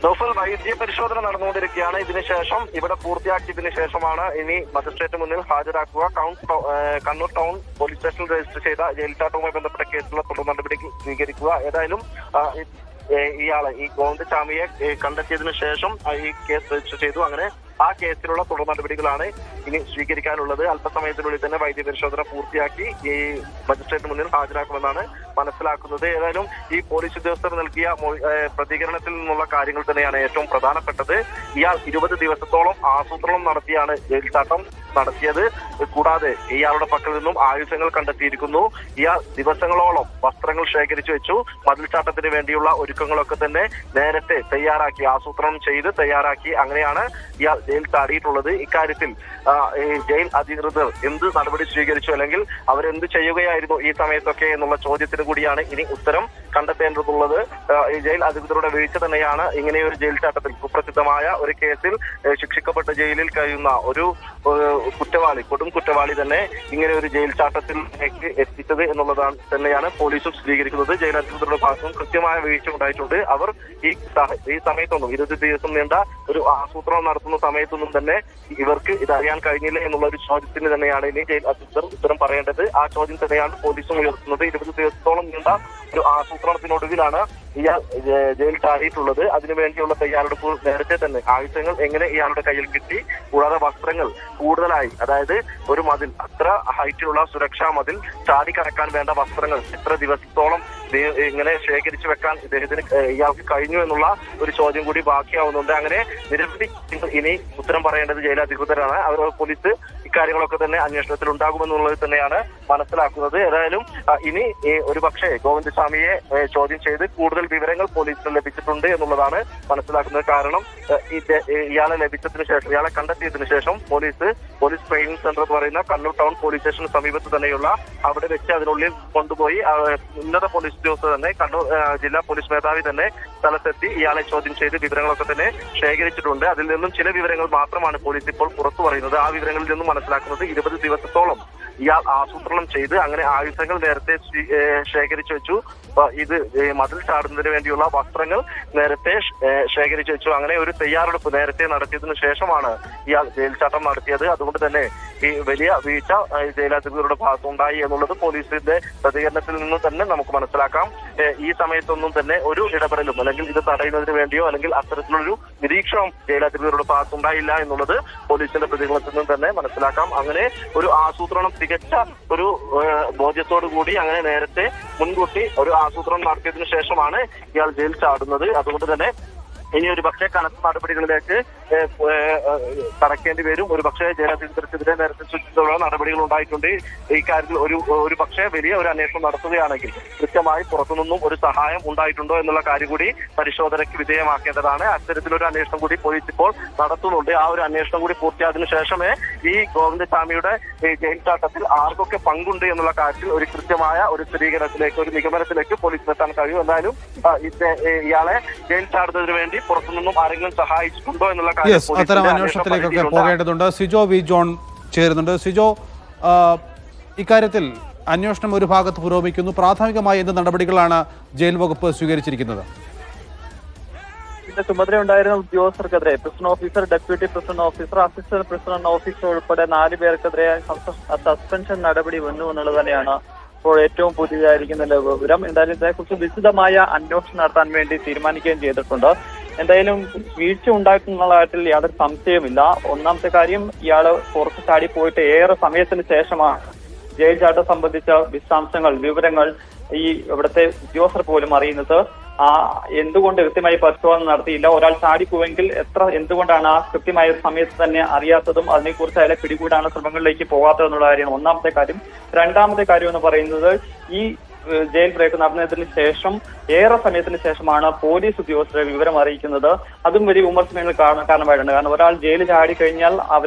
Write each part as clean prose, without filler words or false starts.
നൗഫൽ, വൈദ്യ പരിശോധന നടന്നുകൊണ്ടിരിക്കുകയാണ്. ഇതിനുശേഷം ഇവിടെ പൂർത്തിയാക്കിയതിനു ശേഷമാണ് ഇനി മജിസ്ട്രേറ്റ് മുന്നിൽ ഹാജരാക്കുക. കണ്ണൂർ ടൗൺ പോലീസ് സ്റ്റേഷനിൽ രജിസ്റ്റർ ചെയ്ത ജയിൽ ചാട്ടവുമായി ബന്ധപ്പെട്ട കേസിലുള്ള തുടർ നടപടികൾ സ്വീകരിക്കുക. ഏതായാലും ഇയാളെ ഈ ഗോവിന്ദസ്വാമിയെ കണ്ടെത്തിയതിനു ശേഷം ഈ കേസ് രജിസ്റ്റർ ചെയ്തു. അങ്ങനെ ആ കേസിലുള്ള തുടർ നടപടികളാണ് ഇനി സ്വീകരിക്കാനുള്ളത്. അല്പസമയത്തിനുള്ളിൽ തന്നെ വൈദ്യ പരിശോധന പൂർത്തിയാക്കി ഈ മജിസ്ട്രേറ്റ് മുന്നിൽ ഹാജരാക്കുമെന്നാണ് മനസ്സിലാക്കുന്നത്. ഏതായാലും ഈ പോലീസ് ഉദ്യോഗസ്ഥർ നൽകിയ പ്രതികരണത്തിൽ നിന്നുള്ള കാര്യങ്ങൾ തന്നെയാണ് ഏറ്റവും പ്രധാനപ്പെട്ടത്. ഇയാൾ 20 ദിവസത്തോളം ആസൂത്രണം നടത്തിയാണ് ജയിൽ ചാട്ടം നടത്തിയത്. കൂടാതെ ഇയാളുടെ പക്കൽ നിന്നും ആയുധങ്ങൾ കണ്ടെത്തിയിരിക്കുന്നു. ഇയാൾ ദിവസങ്ങളോളം വസ്ത്രങ്ങൾ ശേഖരിച്ചു വെച്ചു. മതിൽച്ചാട്ടത്തിന് വേണ്ടിയുള്ള ഒരുക്കങ്ങളൊക്കെ തന്നെ നേരത്തെ തയ്യാറാക്കി, ആസൂത്രണം ചെയ്ത് തയ്യാറാക്കി. അങ്ങനെയാണ് ഇയാൾ ജയിൽ ചാടിയിട്ടുള്ളത്. ഇക്കാര്യത്തിൽ ജയിൽ അധികൃതർ എന്ത് നടപടി സ്വീകരിച്ചു, അല്ലെങ്കിൽ അവരെന്ത് ചെയ്യുകയായിരുന്നു ഈ സമയത്തൊക്കെ എന്നുള്ള ചോദ്യത്തിന് കൂടിയാണ് ഇനി ഉത്തരം കണ്ടെത്തേണ്ടതുള്ളത്. ഈ ജയിൽ അധികൃതരുടെ വീഴ്ച തന്നെയാണ് ഇങ്ങനെയൊരു ജയിൽ ചാട്ടത്തിൽ, കുപ്രസിദ്ധമായ ഒരു കേസിൽ ശിക്ഷിക്കപ്പെട്ട ജയിലിൽ കഴിയുന്ന ഒരു കൊടും കുറ്റവാളി തന്നെ ഇങ്ങനെ ഒരു ജയിൽ ചാട്ടത്തിലേക്ക് എത്തിച്ചത് എന്നുള്ളതാണ് തന്നെയാണ് പോലീസും സ്ഥിരീകരിക്കുന്നത്. ജയിൽ അധികൃതരുടെ ഭാഗത്തും കൃത്യമായ വീഴ്ച ഉണ്ടായിട്ടുണ്ട്. അവർ ഈ സമയത്തൊന്നും 20 ദിവസം നീണ്ട ഒരു ആസൂത്രണം നടത്തുന്ന സമയത്തൊന്നും തന്നെ ഇവർക്ക് ഇതറിയാൻ കഴിഞ്ഞില്ല എന്നുള്ള ഒരു ചോദ്യത്തിന് തന്നെയാണ് ഇനി ജയിൽ അധികൃതർ ഉത്തരം പറയേണ്ടത്. ആ ചോദ്യം തന്നെയാണ് പോലീസും ഉയർത്തുന്നത്. 20 ദിവസത്തോളം നീണ്ട ഒരു ആസൂത്രണത്തിനൊടുവിലാണ് ഇയാൾ ജയിൽ ചാടിയിട്ടുള്ളത്. അതിനുവേണ്ടിയുള്ള തയ്യാറെടുപ്പ് നേരത്തെ തന്നെ, ആയുധങ്ങൾ എങ്ങനെ ഇയാളുടെ കയ്യിൽ കിട്ടി, കൂടാതെ വസ്ത്രങ്ങൾ കൂടുതലായി, അതായത് ഒരു മതിൽ, അത്ര ഹൈറ്റിലുള്ള സുരക്ഷാ മതിൽ ചാടിക്കടക്കാൻ വേണ്ട വസ്ത്രങ്ങൾ എത്ര ദിവസത്തോളം ഇങ്ങനെ ശേഖരിച്ചു വെക്കാൻ ഇയാൾക്ക് കഴിഞ്ഞു എന്നുള്ള ഒരു ചോദ്യം കൂടി ബാക്കിയാവുന്നുണ്ട്. അങ്ങനെ നിരവധി ഇനി ഉത്തരം പറയേണ്ടത് ജയിലധികൃതരാണ്. അവർ പോലീസ് ഇക്കാര്യങ്ങളൊക്കെ തന്നെ അന്വേഷണത്തിൽ ഉണ്ടാകുമെന്നുള്ളത് തന്നെയാണ് മനസ്സിലാക്കുന്നത്. ഏതായാലും ഇനി ഒരുപക്ഷെ ഗോവിന്ദസ്വാമിയെ ചോദ്യം ചെയ്ത് കൂടുതൽ വിവരങ്ങൾ പോലീസിന് ലഭിച്ചിട്ടുണ്ട് എന്നുള്ളതാണ് മനസ്സിലാക്കുന്നത്. കാരണം ഇയാളെ ലഭിച്ചതിന് ശേഷം, ഇയാളെ കണ്ടെത്തിയതിനു ശേഷം പോലീസ് ട്രെയിനിങ് സെന്റർ എന്ന് പറയുന്ന കണ്ണൂർ ടൗൺ പോലീസ് സ്റ്റേഷന് സമീപത്ത് തന്നെയുള്ള അവിടെ വെച്ച് അതിനുള്ളിൽ കൊണ്ടുപോയി ഉന്നത പോലീസ് ഉദ്യോഗസ്ഥർ തന്നെ, കണ്ണൂർ ജില്ലാ പോലീസ് മേധാവി തന്നെ സ്ഥലത്തെത്തി ഇയാളെ ചോദ്യം ചെയ്ത് വിവരങ്ങളൊക്കെ തന്നെ ശേഖരിച്ചിട്ടുണ്ട്. അതിൽ നിന്നും ചില വിവരങ്ങൾ മാത്രമാണ് പോലീസ് ഇപ്പോൾ പുറത്തു പറയുന്നത്. ആ വിവരങ്ങളിൽ നിന്നും മനസ്സിലാക്കുന്നത് 20 ദിവസത്തോളം ഇയാൾ ആസൂത്രണം ചെയ്ത് അങ്ങനെ ആയുധങ്ങൾ നേരത്തെ ശേഖരിച്ചു വെച്ചു. ഇത് മതിൽ ചാടുന്നതിന് വേണ്ടിയുള്ള വസ്ത്രങ്ങൾ നേരത്തെ ശേഖരിച്ചു വെച്ചു. അങ്ങനെ ഒരു തയ്യാറെടുപ്പ് നേരത്തെ നടത്തിയതിനു ശേഷമാണ് ഇയാൾ ജയിൽ ചാട്ടം നടത്തിയത്. അതുകൊണ്ട് തന്നെ ഈ വലിയ വീഴ്ച ജയിലധികൃതരുടെ ഭാഗത്തുണ്ടായി എന്നുള്ളത് പോലീസിന്റെ പ്രതികരണത്തിൽ നിന്ന് തന്നെ നമുക്ക് മനസ്സിലാക്കാം. ഈ സമയത്തൊന്നും തന്നെ ഒരു ഇടപെടലും അല്ലെങ്കിൽ ഇത് തടയുന്നതിന് വേണ്ടിയോ അല്ലെങ്കിൽ അത്തരത്തിലൊരു നിരീക്ഷണം ജയിലധികൃതരുടെ ഭാഗത്തുണ്ടായില്ല എന്നുള്ളത് പോലീസിന്റെ പ്രതികരണത്തിൽ നിന്ന് തന്നെ മനസ്സിലാക്കാം. അങ്ങനെ ഒരു ആസൂത്രണം തികച്ച ഒരു ബോധ്യത്തോടു കൂടി അങ്ങനെ നേരത്തെ മുൻകൂട്ടി ഒരു ആസൂത്രണം നടത്തിയതിനു ശേഷമാണ് ഇയാൾ ജയിൽ ചാടുന്നത്. അതുകൊണ്ട് തന്നെ ഇനി ഒരു പക്ഷേ കനത്ത നടപടികളിലേക്ക് കടക്കേണ്ടി വരും. ഒരു പക്ഷേ ജയിലധികൃതർക്കെതിരെ നേരത്തെ സൂചിപ്പിച്ചുള്ള നടപടികൾ ഉണ്ടായിട്ടുണ്ട്. ഇക്കാര്യത്തിൽ ഒരു പക്ഷേ വലിയ ഒരു അന്വേഷണം നടത്തുകയാണെങ്കിൽ കൃത്യമായി പുറത്തുനിന്നും ഒരു സഹായം ഉണ്ടായിട്ടുണ്ടോ എന്നുള്ള കാര്യം കൂടി പരിശോധനയ്ക്ക് വിധേയമാക്കേണ്ടതാണ്. അത്തരത്തിലൊരു അന്വേഷണം കൂടി പോലീസ് ഇപ്പോൾ നടത്തുന്നുണ്ട്. ആ ഒരു അന്വേഷണം കൂടി പൂർത്തിയായതിനു ശേഷമേ ഈ ഗോവിന്ദസ്വാമിയുടെ ജയിൽ ചാട്ടത്തിൽ ആർക്കൊക്കെ പങ്കുണ്ട് എന്നുള്ള കാര്യത്തിൽ ഒരു കൃത്യമായ ഒരു സ്ഥിരീകരണത്തിലേക്ക്, ഒരു നിഗമനത്തിലേക്ക് പോലീസിന് എത്താൻ കഴിയും. എന്തായാലും ഇയാളെ ജയിൽ ചാടുന്നതിന് വേണ്ടി പുറത്തുനിന്നും ആരെങ്കിലും സഹായിച്ചിട്ടുണ്ടോ എന്നുള്ള കാര്യം അത്തരം അന്വേഷണത്തിലേക്കൊക്കെ പോകേണ്ടതുണ്ട്. സിജോ വി ജോൺ ചേരുന്നുണ്ട്. സിജോ, ഇക്കാര്യത്തിൽ അന്വേഷണം ഒരു ഭാഗത്ത് പുരോഗമിക്കുന്നു. പ്രാഥമികമായി എന്ത് നടപടികളാണ് ജയിൽ വകുപ്പ് സ്വീകരിച്ചിരിക്കുന്നത്? ഇതിന്റെ ചുമതലയുണ്ടായിരുന്ന ഉദ്യോഗസ്ഥർക്കെതിരെ prison officer, deputy prison officer, assistant prison officer ഉൾപ്പെടെ 4 പേർക്കെതിരെ സസ്പെൻഷൻ നടപടി വന്നു എന്നുള്ളത് തന്നെയാണ് ഇപ്പോൾ ഏറ്റവും പുതിയതായിരിക്കുന്ന വിവരം. എന്തായാലും ഇതേക്കുറിച്ച് വിശദമായ അന്വേഷണം നടത്താൻ വേണ്ടി തീരുമാനിക്കുകയും ചെയ്തിട്ടുണ്ട്. എന്തായാലും വീഴ്ച ഉണ്ടായിട്ടുള്ള കാര്യത്തിൽ യാതൊരു സംശയമില്ല. ഒന്നാമത്തെ കാര്യം, ഇയാള് പുറത്ത് ചാടി പോയിട്ട് ഏറെ സമയത്തിന് ശേഷമാണ് ജയിൽ ചാട്ടം സംബന്ധിച്ച വിശദാംശങ്ങൾ, വിവരങ്ങൾ ഈ ഇവിടുത്തെ ഉദ്യോഗസ്ഥർ പോലും അറിയുന്നത്. എന്തുകൊണ്ട് കൃത്യമായി പരിശോധന നടത്തിയില്ല, ഒരാൾ ചാടിപ്പോയെങ്കിൽ എന്തുകൊണ്ടാണ് ആ കൃത്യമായ സമയത്ത് തന്നെ അറിയാത്തതും അതിനെക്കുറിച്ച് അയാളെ പിടികൂടാനുള്ള ശ്രമങ്ങളിലേക്ക് പോകാത്തത് എന്നുള്ള കാര്യമാണ് ഒന്നാമത്തെ കാര്യം. രണ്ടാമത്തെ കാര്യം എന്ന് പറയുന്നത്, ഈ ജയിൽ ബ്രേക്ക് നടന്നതിന് ശേഷം ഏറെ സമയത്തിന് ശേഷമാണ് പോലീസ് ഉദ്യോഗസ്ഥരെ വിവരം അറിയിക്കുന്നത്. അതും വലിയ വിമർശനങ്ങൾ കാരണമായിട്ടുണ്ട്. കാരണം ഒരാൾ ജയിലിൽ ചാടി കഴിഞ്ഞാൽ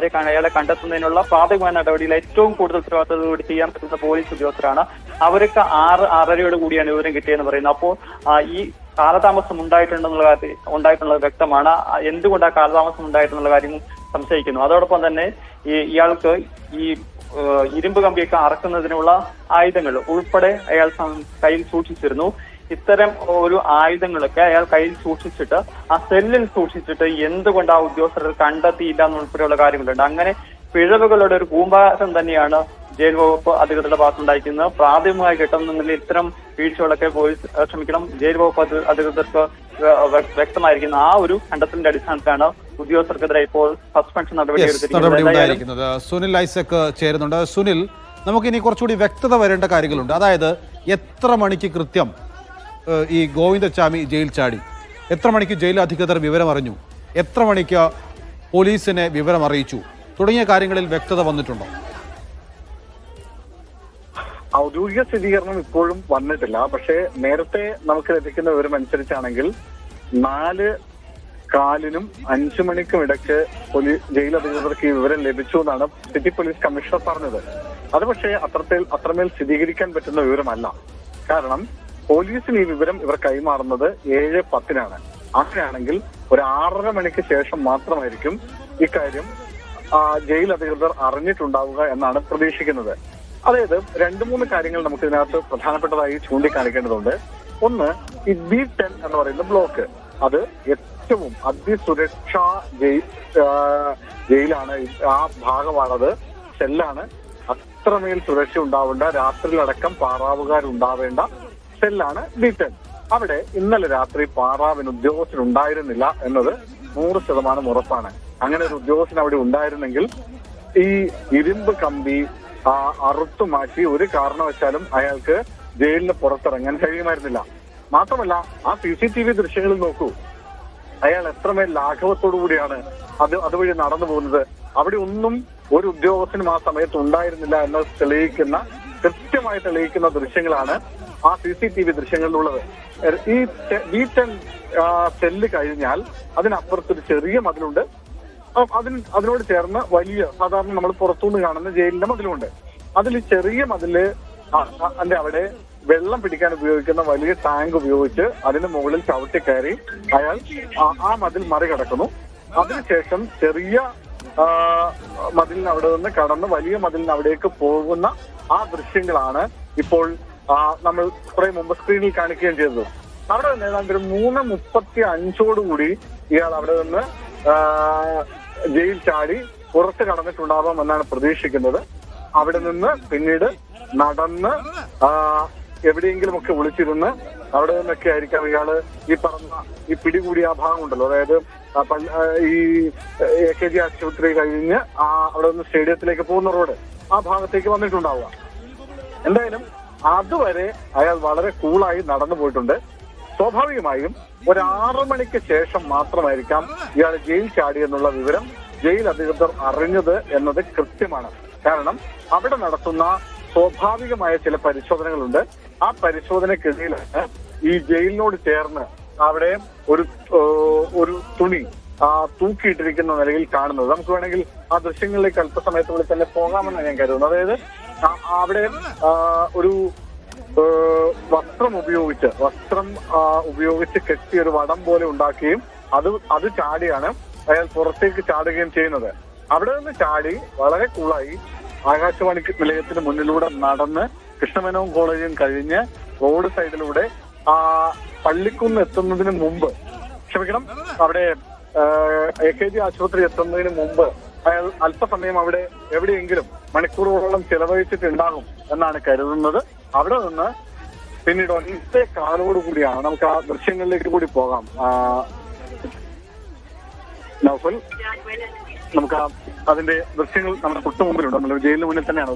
അയാളെ കണ്ടെത്തുന്നതിനുള്ള പ്രാഥമികമായ നടപടിയിൽ ഏറ്റവും കൂടുതൽ ഉത്തരവാദിത്തത്തോടുകൂടി ചെയ്യാൻ പറ്റുന്ന പോലീസ് ഉദ്യോഗസ്ഥരാണ്. അവർക്ക് 6-6:30 കൂടിയാണ് വിവരം കിട്ടിയെന്ന് പറയുന്നത്. അപ്പോൾ ഈ കാലതാമസം ഉണ്ടായിട്ടുള്ളത് വ്യക്തമാണ്. എന്തുകൊണ്ട് ആ കാലതാമസം ഉണ്ടായിട്ടുള്ള കാര്യം സംശയിക്കുന്നു. അതോടൊപ്പം തന്നെ ഇയാൾക്ക് ഈ ഇരുമ്പ് കമ്പിയൊക്കെ അറക്കുന്നതിനുള്ള ആയുധങ്ങൾ ഉൾപ്പെടെ അയാൾ കയ്യിൽ സൂക്ഷിച്ചിരുന്നു. ഇത്തരം ഒരു ആയുധങ്ങളൊക്കെ അയാൾ കയ്യിൽ സൂക്ഷിച്ചിട്ട് ആ സെല്ലിൽ സൂക്ഷിച്ചിട്ട് എന്തുകൊണ്ട് ആ ഉദ്യോഗസ്ഥർ കണ്ടെത്തിയില്ല എന്നുൾപ്പെടെയുള്ള കാര്യങ്ങളുണ്ട്. അങ്ങനെ പിഴവുകളുടെ ഒരു കൂമ്പാരം തന്നെയാണ് ജയിൽ വകുപ്പ് അധികൃതരുടെ ഭാഗത്തുണ്ടായിരിക്കുന്നത്. പ്രാഥമികമായി കിട്ടുന്നതിൽ ഇത്തരം വീഴ്ചകളൊക്കെ ജയിൽ വകുപ്പ് അധികൃതർക്ക് വ്യക്തമായിരിക്കുന്ന ആ ഒരു കണ്ടെത്തലിന്റെ അടിസ്ഥാനത്തിലാണ് ഉദ്യോഗസ്ഥർക്കെതിരെ ഇപ്പോൾ സസ്പെൻഷൻ നടപടി ഉണ്ടായിരിക്കുന്നത്. സുനിൽ ഐസക് ചേരുന്നുണ്ട്. സുനിൽ, നമുക്കിനി കുറച്ചുകൂടി വ്യക്തത വരേണ്ട കാര്യങ്ങളുണ്ട്. അതായത് എത്ര മണിക്ക് കൃത്യം ഈ ഗോവിന്ദച്ചാമി ജയിൽ ചാടി, എത്ര മണിക്ക് ജയിൽ അധികൃതർ വിവരം അറിഞ്ഞു, എത്ര മണിക്ക് പോലീസിനെ വിവരം അറിയിച്ചു തുടങ്ങിയ കാര്യങ്ങളിൽ വ്യക്തത വന്നിട്ടുണ്ടോ? ഔദ്യോഗിക സ്ഥിരീകരണം ഇപ്പോഴും വന്നിട്ടില്ല. പക്ഷേ നേരത്തെ നമുക്ക് ലഭിക്കുന്ന വിവരം അനുസരിച്ചാണെങ്കിൽ 4:15 5 മണിക്കും ഇടയ്ക്ക് ജയിൽ അധികൃതർക്ക് ഈ വിവരം ലഭിച്ചു എന്നാണ് സിറ്റി പോലീസ് കമ്മീഷണർ പറഞ്ഞത്. അത് പക്ഷേ അത്രമേൽ സ്ഥിരീകരിക്കാൻ പറ്റുന്ന വിവരമല്ല. കാരണം പോലീസിന് ഈ വിവരം ഇവർ കൈമാറുന്നത് 7:10 അങ്ങനെയാണെങ്കിൽ ഒരു 6:30 മണിക്ക് ശേഷം മാത്രമായിരിക്കും ഇക്കാര്യം ജയിൽ അധികൃതർ അറിഞ്ഞിട്ടുണ്ടാവുക എന്നാണ് പ്രതീക്ഷിക്കുന്നത്. അതായത് 2-3 കാര്യങ്ങൾ നമുക്ക് ഇതിനകത്ത് പ്രധാനപ്പെട്ടതായി ചൂണ്ടിക്കാണിക്കേണ്ടതുണ്ട്. ഒന്ന്, ഈ B10 എന്ന് പറയുന്ന ബ്ലോക്ക്, അത് ഏറ്റവും അതിസുരക്ഷാ ജയിലാണ്. ആ ഭാഗമാണത്, സെല്ലാണ്. അത്രമേൽ സുരക്ഷ ഉണ്ടാവേണ്ട, രാത്രിയിലടക്കം പാറാവുകാരുണ്ടാവേണ്ട സെല്ലാണ് B10. അവിടെ ഇന്നലെ രാത്രി പാറാവിന് ഉദ്യോഗസ്ഥനുണ്ടായിരുന്നില്ല എന്നത് 100% ഉറപ്പാണ്. അങ്ങനെ ഒരു ഉദ്യോഗസ്ഥൻ അവിടെ ഉണ്ടായിരുന്നെങ്കിൽ ഈ ഇരുമ്പ് കമ്പി അറുത്തു മാറ്റി ഒരു കാരണവശാലും അയാൾക്ക് ജയിലിന് പുറത്തിറങ്ങാൻ കഴിയുമായിരുന്നില്ല. മാത്രമല്ല, ആ CCTV ദൃശ്യങ്ങളിൽ നോക്കൂ, അയാൾ എത്രമേൽ ലാഘവത്തോടു കൂടിയാണ് അതുവഴി നടന്നു പോകുന്നത്. അവിടെ ഒന്നും ഒരു ഉദ്യോഗസ്ഥനും ആ സമയത്ത് ഉണ്ടായിരുന്നില്ല എന്ന് കൃത്യമായി തെളിയിക്കുന്ന ദൃശ്യങ്ങളാണ് ആ CCTV ദൃശ്യങ്ങളിലുള്ളത്. ഈ B10 സെല്ല് കഴിഞ്ഞാൽ അതിനപ്പുറത്തൊരു ചെറിയ മതിലുണ്ട്. അതിനോട് ചേർന്ന് വലിയ, സാധാരണ നമ്മൾ പുറത്തുനിന്ന് കാണുന്ന ജയിലിന്റെ മതിലുണ്ട്. അതിൽ ചെറിയ മതില് അവിടെ വെള്ളം പിടിക്കാൻ ഉപയോഗിക്കുന്ന വലിയ ടാങ്ക് ഉപയോഗിച്ച് അതിന് മുകളിൽ ചവിട്ടി കയറി അയാൾ ആ മതിൽ മറികടക്കുന്നു. അതിനുശേഷം ചെറിയ മതിലിന് അവിടെ നിന്ന് കടന്ന് വലിയ മതിലിന് അവിടേക്ക് പോകുന്ന ആ ദൃശ്യങ്ങളാണ് ഇപ്പോൾ നമ്മൾ കുറെ മുമ്പ് സ്ക്രീനിൽ കാണിക്കുകയും ചെയ്തത്. അവിടെ നിന്ന് ഏതാണ്ട് ഒരു 3:35 ഇയാൾ അവിടെ നിന്ന് ജയിൽ ചാടി പുറത്ത് കടന്നിട്ടുണ്ടാവാം എന്നാണ് പ്രതീക്ഷിക്കുന്നത്. അവിടെ നിന്ന് പിന്നീട് നടന്ന് എവിടെയെങ്കിലും ഒക്കെ വിളിച്ചിരുന്ന് അവിടെ നിന്നൊക്കെ ആയിരിക്കാം ഇയാള് ഈ പറഞ്ഞ ഈ പിടികൂടിയ ആ ഭാഗം ഉണ്ടല്ലോ, അതായത് ഈ AKG ആശുപത്രി കഴിഞ്ഞ് അവിടെ നിന്ന് സ്റ്റേഡിയത്തിലേക്ക് പോകുന്ന റോഡ്, ആ ഭാഗത്തേക്ക് വന്നിട്ടുണ്ടാവുക. എന്തായാലും അതുവരെ അയാൾ വളരെ കൂളായി നടന്നു പോയിട്ടുണ്ട്. സ്വാഭാവികമായും ഒരു 6 മണിക്ക് ശേഷം മാത്രമായിരിക്കാം ഇയാൾ ജയിൽ ചാടി എന്നുള്ള വിവരം ജയിൽ അധികൃതർ അറിഞ്ഞത് എന്നത് കൃത്യമാണ്. കാരണം അവിടെ നടത്തുന്ന സ്വാഭാവികമായ ചില പരിശോധനകളുണ്ട്. ആ പരിശോധനയ്ക്കിടയിലാണ് ഈ ജയിലിനോട് ചേർന്ന് അവിടെ ഒരു തുണി തൂക്കിയിട്ടിരിക്കുന്ന നിലയിൽ കാണുന്നത്. നമുക്ക് വേണമെങ്കിൽ ആ ദൃശ്യങ്ങളിലേക്ക് അല്പസമയത്തുള്ളിൽ തന്നെ പോകാമെന്നാണ് ഞാൻ കരുതുന്നത്. അതായത് അവിടെ ഒരു വസ്ത്രം ഉപയോഗിച്ച് കെട്ടിയ ഒരു വടം പോലെ ഉണ്ടാക്കുകയും അത് ചാടിയാണ് അയാൾ പുറത്തേക്ക് ചാടുകയും ചെയ്യുന്നത്. അവിടെ നിന്ന് ചാടി വളരെ കൂളായി ആകാശവാണി നിലയത്തിന് മുന്നിലൂടെ നടന്ന് കൃഷ്ണമേനോൻ കോളേജും കഴിഞ്ഞ് റോഡ് സൈഡിലൂടെ പള്ളിക്കുന്ന് എത്തുന്നതിന് മുമ്പ്, അവിടെ AKG ആശുപത്രി എത്തുന്നതിന് മുമ്പ് അയാൾ അല്പസമയം അവിടെ എവിടെയെങ്കിലും മണിക്കൂറുകളോളം ചെലവഴിച്ചിട്ടുണ്ടാകും എന്നാണ് കരുതുന്നത്. അവിടെ നിന്ന് പിന്നീട് 9:15 നമുക്ക് ആ ദൃശ്യങ്ങളിലേക്ക് കൂടി പോകാം. നൗഫൽ, നമുക്ക് അതിന്റെ ദൃശ്യങ്ങൾ നമ്മുടെ തൊട്ടു മുമ്പിലുണ്ട്. നമ്മൾ ജയിലിന് മുന്നിൽ തന്നെയാണ്.